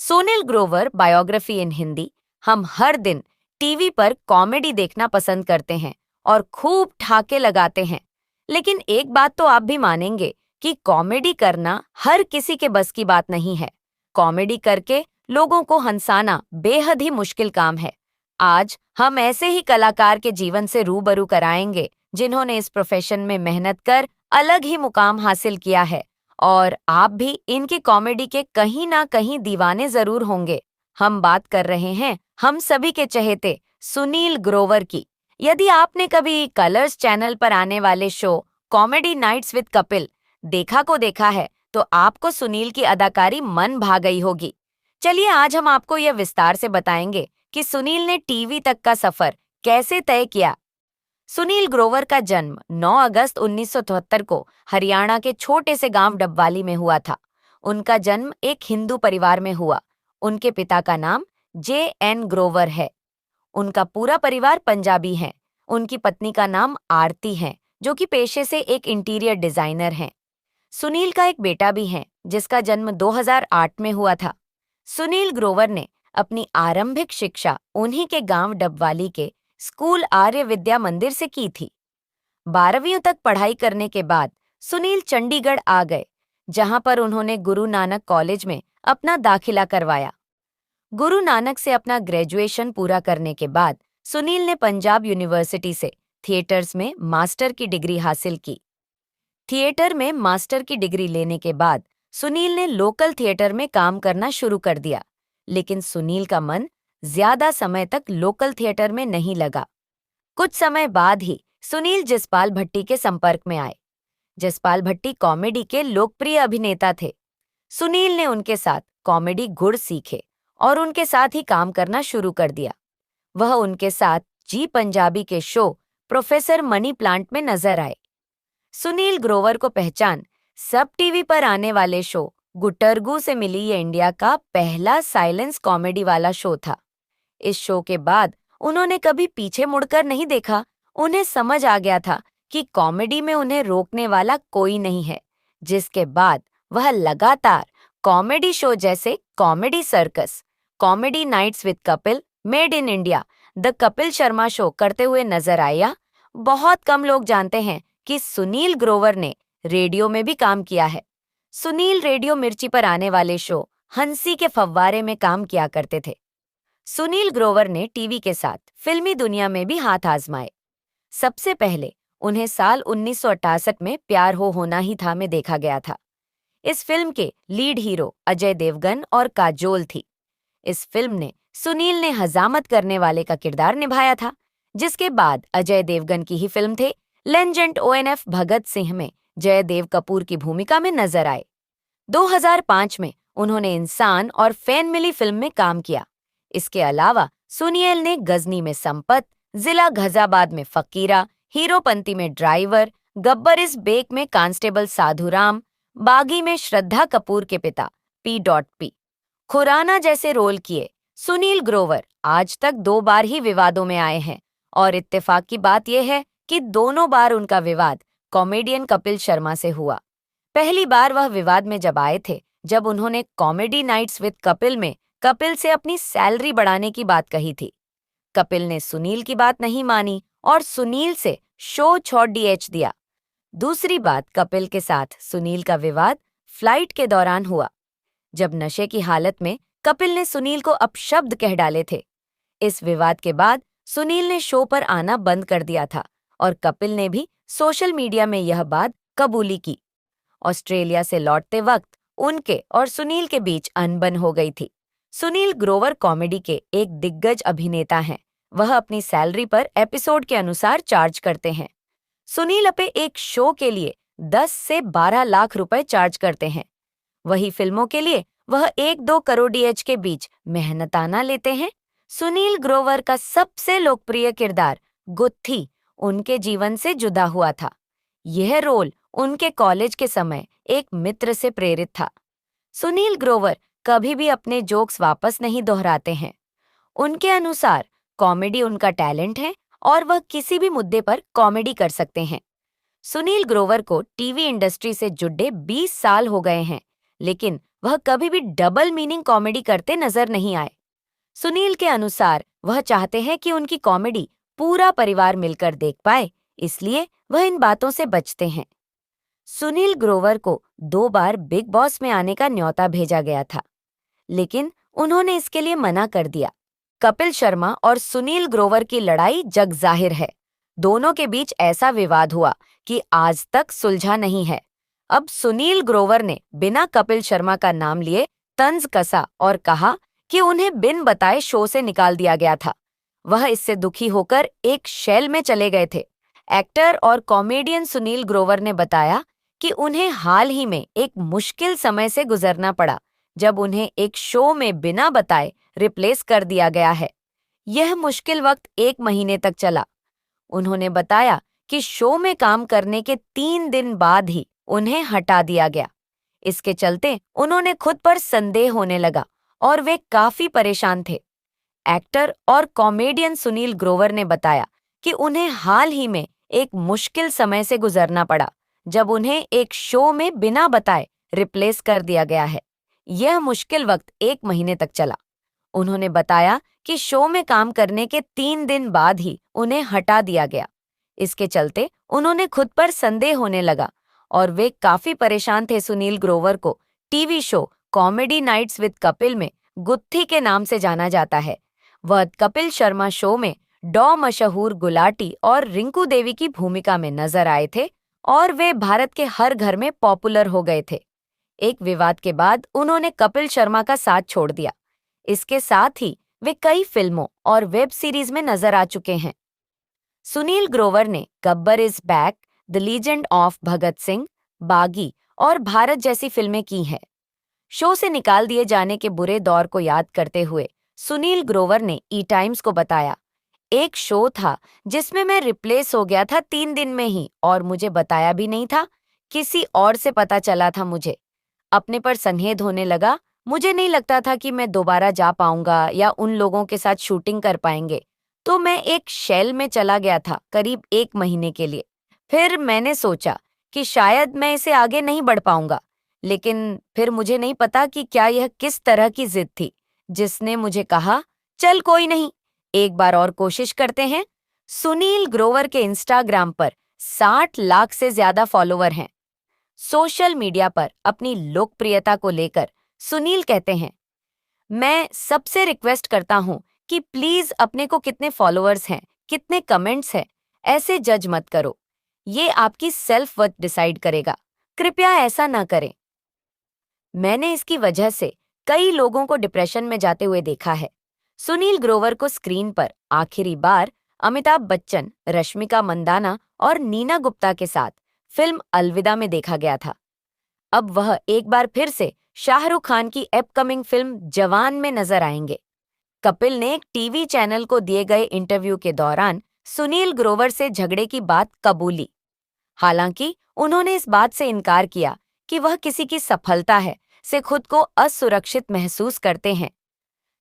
सोनील Grover biography इन हिंदी। हम हर दिन TV पर कॉमेडी देखना पसंद करते हैं और खूब ठाके लगाते हैं। लेकिन एक बात तो आप भी मानेंगे कि कॉमेडी करना हर किसी के बस की बात नहीं है। कॉमेडी करके लोगों को हंसाना बेहद ही मुश्किल काम है। आज हम ऐसे ही कलाकार के जीवन से रूबरू कराएंगे जिन्होंने इस प्रोफेशन में मेहनत कर अलग ही मुकाम हासिल किया है, और आप भी इनकी कॉमेडी के कहीं ना कहीं दीवाने जरूर होंगे। हम बात कर रहे हैं हम सभी के चहेते सुनील ग्रोवर की। यदि आपने कभी कलर्स चैनल पर आने वाले show comedy nights with Kapil देखा है तो आपको सुनील की अदाकारी मन भा गई होगी। चलिए आज हम आपको यह विस्तार से बताएंगे कि सुनील ने टीवी तक का सफर कैसे तय किया। सुनील ग्रोवर का जन्म 9 अगस्त 1973 को हरियाणा के छोटे से गांव डबवाली में हुआ था। उनका जन्म एक हिंदू परिवार में हुआ। उनके पिता का नाम J.N. ग्रोवर है। उनका पूरा परिवार पंजाबी है। उनकी पत्नी का नाम आरती है, जो कि पेशे से एक इंटीरियर डिजाइनर हैं। सुनील का एक बेटा भी है जिसका जन्म 2008 में हुआ था। सुनील ग्रोवर ने अपनी आरंभिक शिक्षा उन्हीं के गांव डबवाली के स्कूल आर्य विद्या मंदिर से की थी। 12वीं तक पढ़ाई करने के बाद सुनील चंडीगढ़ आ गए, जहां पर उन्होंने गुरु नानक कॉलेज में अपना दाखिला करवाया। गुरु नानक से अपना ग्रेजुएशन पूरा करने के बाद सुनील ने पंजाब यूनिवर्सिटी से थिएटर्स में मास्टर की डिग्री हासिल की। थिएटर में मास्टर की डिग्री लेने के बाद सुनील ने लोकल थिएटर में काम करना शुरू कर दिया, लेकिन सुनील का मन ज्यादा समय तक लोकल थिएटर में नहीं लगा। कुछ समय बाद ही सुनील जसपाल भट्टी के संपर्क में आए। जसपाल भट्टी कॉमेडी के लोकप्रिय अभिनेता थे। सुनील ने उनके साथ कॉमेडी गुर सीखे और उनके साथ ही काम करना शुरू कर दिया। वह उनके साथ जी पंजाबी के शो प्रोफेसर मनी प्लांट में नजर आए। सुनील ग्रोवर को पहचान सब टीवी पर आने वाले शो गुटरगू से मिली। ये इंडिया का पहला साइलेंस कॉमेडी वाला शो था। इस शो के बाद उन्होंने कभी पीछे मुड़कर नहीं देखा। उन्हें समझ आ गया था कि कॉमेडी में उन्हें रोकने वाला कोई नहीं है, जिसके बाद वह लगातार कॉमेडी शो जैसे comedy circus, comedy nights with Kapil, made in India, the Kapil Sharma show करते हुए नजर आया। बहुत कम लोग जानते हैं कि सुनील ग्रोवर ने रेडियो में भी काम किया है। सुनील रेडियो मिर्ची पर आने वाले शो हंसी के फव्वारे में काम किया करते थे। सुनील ग्रोवर ने टीवी के साथ फिल्मी दुनिया में भी हाथ आजमाए। सबसे पहले उन्हें साल 1968 में प्यार हो होना ही था में देखा गया था। इस फिल्म के लीड हीरो अजय देवगन और काजोल थी। इस फिल्म ने सुनील ने हजामत करने वाले का किरदार निभाया था, जिसके बाद अजय देवगन की ही फिल्म थे लेजेंड ONF भगत सिंह में जयदेव कपूर की भूमिका में नजर आए। 2005 में उन्होंने इंसान और फैन फिल्म में काम किया। इसके अलावा सुनील ने गजनी में संपत, जिला गजाबाद में फकीरा, हीरोपंती में ड्राइवर, गब्बर इस बेक में कांस्टेबल साधुराम, बागी में श्रद्धा कपूर के पिता P.P, खुराना जैसे रोल किए। सुनील ग्रोवर आज तक 2 बार ही विवादों में आए हैं, और इत्तेफाक की बात यह है कि दोनों बार उनका विवाद कॉमेडियन कपिल शर्मा से हुआ। पहली बार वह विवाद में जब आए थे जब उन्होंने कॉमेडी नाइट्स विद कपिल में कपिल से अपनी सैलरी बढ़ाने की बात कही थी। कपिल ने सुनील की बात नहीं मानी और सुनील से शो छोड़ DH दिया। दूसरी बात, कपिल के साथ सुनील का विवाद फ्लाइट के दौरान हुआ, जब नशे की हालत में कपिल ने सुनील को अपशब्द कह डाले थे। इस विवाद के बाद सुनील ने शो पर आना बंद कर दिया था और कपिल ने भी सोशल मीडिया में यह बात कबूली की। ऑस्ट्रेलिया से लौटते वक्त उनके और सुनील के बीच अनबन हो गई थी। सुनील ग्रोवर कॉमेडी के एक दिग्गज अभिनेता हैं। वह अपनी सैलरी पर एपिसोड के अनुसार चार्ज करते हैं। सुनील अपने एक शो के लिए 10 से 12 लाख रुपए चार्ज करते हैं। वही फिल्मों के लिए वह 1-2 करोड़ DH के बीच मेहनताना लेते हैं। सुनील ग्रोवर का सबसे लोकप्रिय किरदार गुत्थी उनके जीवन से जुदा हुआ था। यह रोल उनके कॉलेज के समय एक मित्र से प्रेरित था। सुनील ग्रोवर कभी भी अपने जोक्स वापस नहीं दोहराते हैं। उनके अनुसार कॉमेडी उनका टैलेंट है और वह किसी भी मुद्दे पर कॉमेडी कर सकते हैं। सुनील ग्रोवर को टीवी इंडस्ट्री से जुड़े 20 साल हो गए हैं, लेकिन वह कभी भी डबल मीनिंग कॉमेडी करते नजर नहीं आए। सुनील के अनुसार वह चाहते हैं कि उनकी कॉमेडी पूरा परिवार मिलकर देख पाए, इसलिए वह इन बातों से बचते हैं। सुनील ग्रोवर को 2 बार बिग बॉस में आने का न्योता भेजा गया था, लेकिन उन्होंने इसके लिए मना कर दिया। कपिल शर्मा और सुनील ग्रोवर की लड़ाई जग जाहिर है। दोनों के बीच ऐसा विवाद हुआ कि आज तक सुलझा नहीं है। अब सुनील ग्रोवर ने बिना कपिल शर्मा का नाम लिए तंज कसा और कहा कि उन्हें बिन बताए शो से निकाल दिया गया था। वह इससे दुखी होकर एक शेल में चले गए थे। एक्टर और कॉमेडियन सुनील ग्रोवर ने बताया कि उन्हें हाल ही में एक मुश्किल समय से गुजरना पड़ा, जब उन्हें एक शो में बिना बताए रिप्लेस कर दिया गया है। यह मुश्किल वक्त 1 महीने तक चला। उन्होंने बताया कि शो में काम करने के 3 दिन बाद ही उन्हें हटा दिया गया। इसके चलते उन्होंने खुद पर संदेह होने लगा और वे काफी परेशान थे। एक्टर और कॉमेडियन सुनील ग्रोवर ने बताया कि उन्हें हाल ही में एक मुश्किल समय से गुजरना पड़ा, जब उन्हें एक शो में बिना बताए रिप्लेस कर दिया गया है। यह मुश्किल वक्त 1 महीने तक चला। उन्होंने बताया कि शो में काम करने के 3 दिन बाद ही उन्हें हटा दिया गया। इसके चलते उन्होंने खुद पर संदेह होने लगा और वे काफी परेशान थे। सुनील ग्रोवर को TV show comedy nights with Kapil में गुत्थी के नाम से जाना जाता है। वह कपिल शर्मा शो में डॉ मशहूर गुलाटी और रिंकू देवी की भूमिका में नजर आए थे और वे भारत के हर घर में पॉपुलर हो गए थे। एक विवाद के बाद उन्होंने कपिल शर्मा का साथ छोड़ दिया। इसके साथ ही वे कई फिल्मों और वेब सीरीज में नजर आ चुके हैं। सुनील ग्रोवर ने Gabbar is back, the legend of Bhagat Singh, Baaghi और भारत जैसी फिल्में की हैं। शो से निकाल दिए जाने के बुरे दौर को याद करते हुए सुनील ग्रोवर ने ई टाइम्स को बताया, एक शो था जिसमें मैं रिप्लेस हो गया था 3 दिन में ही और मुझे बताया भी नहीं था। किसी और से पता चला था मुझे। अपने पर संदेह होने लगा। मुझे नहीं लगता था कि मैं दोबारा जा पाऊंगा या उन लोगों के साथ शूटिंग कर पाएंगे, तो मैं एक शेल में चला गया था करीब 1 महीने के लिए। फिर मैंने सोचा कि शायद मैं इसे आगे नहीं बढ़ पाऊंगा, लेकिन फिर मुझे नहीं पता कि क्या यह किस तरह की जिद थी जिसने मुझे कहा, चल कोई नहीं, एक बार और कोशिश करते हैं। सुनील ग्रोवर के इंस्टाग्राम पर 60 लाख से ज्यादा फॉलोवर हैं। सोशल मीडिया पर अपनी लोकप्रियता को लेकर सुनील कहते हैं, मैं सबसे रिक्वेस्ट करता हूं कि प्लीज अपने को कितने फॉलोअर्स हैं, कितने कमेंट्स हैं, ऐसे जज मत करो। ये आपकी सेल्फ वर्थ डिसाइड करेगा। कृपया ऐसा ना करें। मैंने इसकी वजह से कई लोगों को डिप्रेशन में जाते हुए देखा है। सुनील ग्रोवर को स्क्रीन पर आखिरी बार अमिताभ बच्चन, रश्मिका मंदाना और नीना गुप्ता के साथ फिल्म अलविदा में देखा गया था। अब वह एक बार फिर से शाहरुख खान की अपकमिंग फिल्म जवान में नजर आएंगे। कपिल ने एक टीवी चैनल को दिए गए इंटरव्यू के दौरान सुनील ग्रोवर से झगड़े की बात कबूली। हालांकि उन्होंने इस बात से इनकार किया कि वह किसी की सफलता है से खुद को असुरक्षित महसूस करते हैं।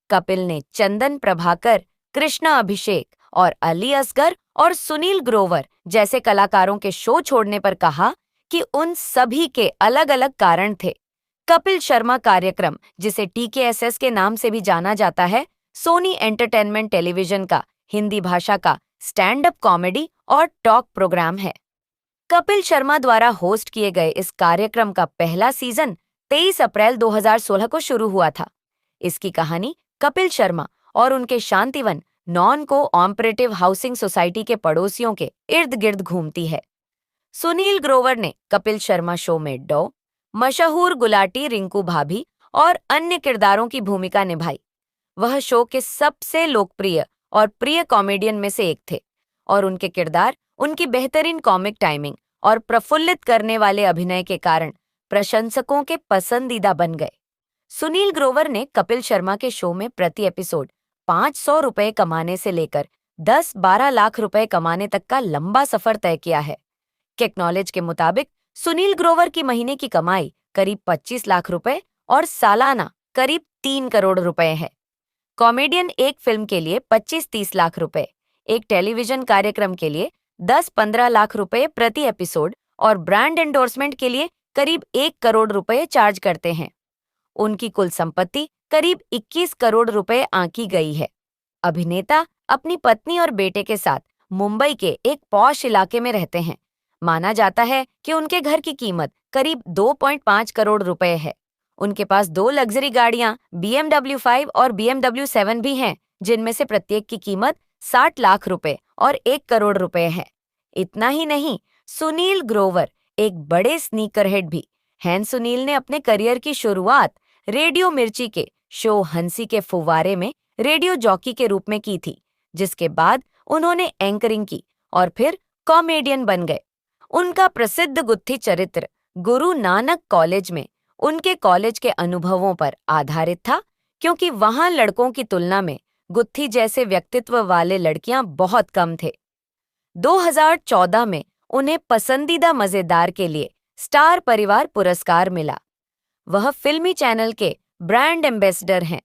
कपिल ने चंदन प्रभाकर, कृष्णा अभिषेक और अली असगर और सुनील ग्रोवर जैसे कलाकारों के शो छोड़ने पर कहा कि उन सभी के अलग अलग कारण थे। कपिल शर्मा कार्यक्रम, जिसे TKSS के नाम से भी जाना जाता है, सोनी एंटरटेनमेंट टेलीविजन का हिंदी भाषा का स्टैंड अप कॉमेडी और टॉक प्रोग्राम है। कपिल शर्मा द्वारा होस्ट किए गए इस कार्यक्रम का पहला सीजन 23 अप्रैल 2016 को शुरू हुआ था। इसकी कहानी कपिल शर्मा और उनके Shantivan non cooperative housing society के पड़ोसियों के इर्द गिर्द घूमती है। सुनील ग्रोवर ने कपिल शर्मा शो में डॉ मशहूर गुलाटी, रिंकू भाभी और अन्य किरदारों की भूमिका निभाई। वह शो के सबसे लोकप्रिय और प्रिय कॉमेडियन में से एक थे और उनके किरदार, उनकी बेहतरीन कॉमिक टाइमिंग और प्रफुल्लित करने वाले अभिनय के कारण प्रशंसकों के पसंदीदा बन गए। सुनील ग्रोवर ने कपिल शर्मा के शो में प्रति एपिसोड 500 रुपए कमाने से लेकर 10-12 लाख रुपए कमाने तक का लंबा सफर तय किया है। टेक्नोलॉजी के मुताबिक सुनील ग्रोवर की महीने की कमाई करीब 25 लाख रुपए और सालाना करीब 3 करोड़ रुपए है। कॉमेडियन एक फिल्म के लिए 25-30 लाख रुपए, एक टेलीविजन कार्यक्रम के लिए 10-15 लाख रुपए प्रति एपिसोड और ब्रांड एंडोर्समेंट के लिए करीब 1 करोड़ रुपए चार्ज करते हैं। उनकी कुल संपत्ति करीब 21 करोड़ रुपए आंकी गई है। अभिनेता अपनी पत्नी और बेटे के साथ मुंबई के एक पॉश इलाके में रहते हैं। माना जाता है कि उनके घर की कीमत करीब 2.5 करोड़ रुपए है। उनके पास 2 लग्जरी गाड़ियां BMW 5 और BMW 7 भी हैं, जिनमें से प्रत्येक की कीमत 60 लाख रुपए और 1 करोड़ रुपए है। इतना ही नहीं, सुनील ग्रोवर एक बड़े स्नीकरहेड भी हैं। सुनील ने अपने करियर की शुरुआत रेडियो मिर्ची के शो हंसी के फुव्वारे में रेडियो जॉकी के रूप में की थी, जिसके बाद उन्होंने एंकरिंग की और फिर कॉमेडियन बन गए। उनका प्रसिद्ध गुत्थी चरित्र गुरु नानक कॉलेज में उनके कॉलेज के अनुभवों पर आधारित था, क्योंकि वहां लड़कों की तुलना में गुत्थी जैसे व्यक्तित्व वाले लड़कियां बहुत कम थे। 2014 में उन्हें पसंदीदा मजेदार के लिए स्टार परिवार पुरस्कार मिला। वह फिल्मी चैनल के ब्रांड एम्बेसडर हैं